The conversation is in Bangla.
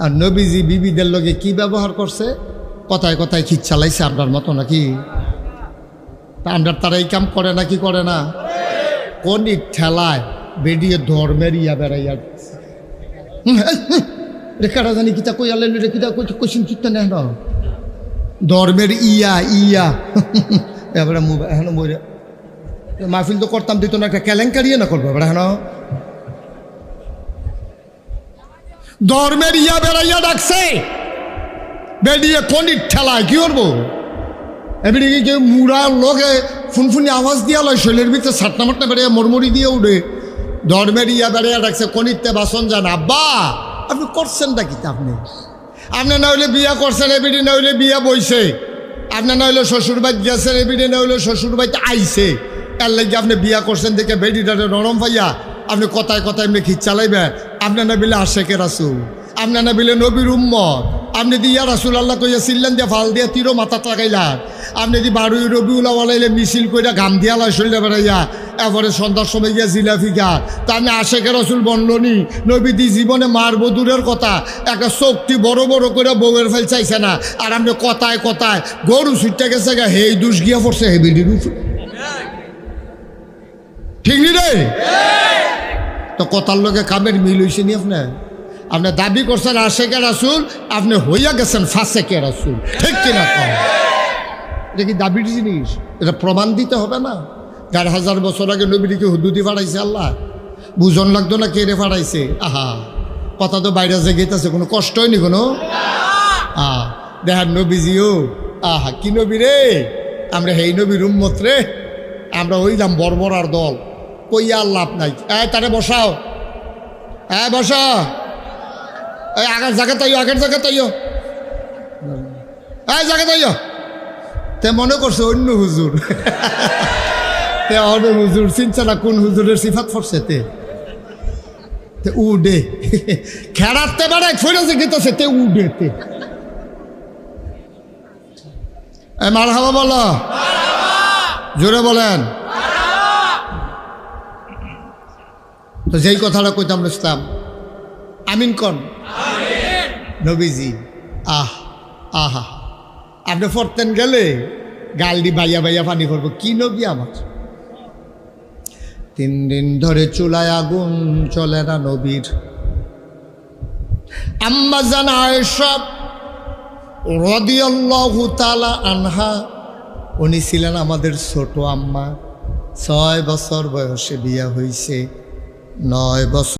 আর নবীজি বিবিদের লগে কি ব্যবহার করছে, কথায় কথায় খিচ চালাইছে আপনার মতো নাকি? আমরা তারা এই কাম করে নাকি করে না? কোন ঠেলায় বেরিয়ে ধর্মের ইয়া বেড়াইয়া রেখাটা জানি কিতা কই আলেন রে কিতা কই কোশ্চিন চিত্ত নেই না ধর্মের ইয়া ইয়া এবারে এখন বইরে মাহফিল তো করতাম দিত না, একটা কেলেঙ্কারিয়ে না করবো এবার এখন ধর্মের ইয়া বেড়াইয়া ডাকছে বেরিয়ে কোনির ঠেলায় কি করবো? এবারে কেউ মুড়ার লোকে ফুনফুনি আওয়াজ দিয়া লয়, শৈলের ভিতরে সাটনা মাটনা বেড়ে মরমরি দিয়ে উঠে ধর্মের ইয়া বেড়াইয়া ডাকছে কোনিরতে বাসন যান। আব্বা আপনি করছেনটা কি? আপনি না হইলে বিয়া করছেন, এবিডি না হইলে বিয়া বইছে, আপনি না হইলে শ্বশুর বাড়ি গেছেন, এবিডি না হইলে শ্বশুর বাড়িতে আইছে, এর লাগে আপনি বিয়া করছেন দেখে বেডিটারে নরম পাইয়া আপনি কথায় কথায় এমনি খিচ চালাইবেন। আপনি না বিলে আশেকে রাসূল, আপনি না বিলে নবীর উম্মত, আপনি দি ইয়া রাসূল আল্লাহ কইয়া চিল্লেন দিয়ে ফাল দিয়ে তীরও মাথা লাগাইলাম, আপনি দি 12ই রবিউল আওয়ালাইলে মিছিল কইরা গাম দিয়া লয় শরীরে বেড়াইয়া এরপরে সন্ধ্যার সময় গিয়া জিলাপি গা তা আপনি আশেকে রাসূল বনলনি। নবী দি জীবনে মারব দূরের কথা, একটা চোখটি বড় বড় করে বউয়ের ফেল চাইছে না, আর আপনি কথায় কথায় গরু ছুটতে গেছে গা হেই দুষ গিয়া পড়ছে হেবিডির উপরে, ঠিক নি রে? তো কথার লগে কামের মিল হইছে নি? আপনি দাবি করছেন আশেকে রাসূল, আপনি হইয়া গেছেন ফাসেকে রাসূল, ঠিক কিনা? এটা কি দাবির জিনিস? এটা প্রমাণ দিতে হবে না? ১,৫০০ বছর আগে নবীকে হুদুদি ফাড়াইছে আল্লাহ, বুঝন লাগতো না কে রে ফাড়াইছে? আহা কথা তো বাইরে যে গেতেছে, কোনো কষ্ট হয়নি কোনো? দেখার নবীজিও আহা কি নবী রে, আমরা হেই নবীর উম্মত রে, আমরা হইলাম বর্বরার দল, কইয়া লাভ নাই। তারে বসাও, বসা, আগের জায়গা তাইও, আগের জায়গা তাইও, জায়গা তাইও। তে মনে করছে অন্য হুজুর, তে অন্য হুজুর চিনছে না কোন হুজুরের সিফাত পড়ছে, তে উডে খেড়াতে বেড়ায় ফেরেছে গেতেছে, তে উডে তে মারহাবা বলো, জোরে বলেন। তো যেই কথাটা কইতাম বুঝতাম, আমিন কন নবীজি। আহা আপনি পড়তেন গেলে গালডি বাইয়া বাইয়া পানি করবো, কি নবী আমার। 3 দিন ধরে চুলায় আগুন চলে না নবীর। আম্মা জান আয়েশা রাদিয়াল্লাহু তাআলা আনহা, উনি ছিলেন আমাদের ছোট আম্মা, 6 বছর বয়সে বিয়া হইছে, 9 বছর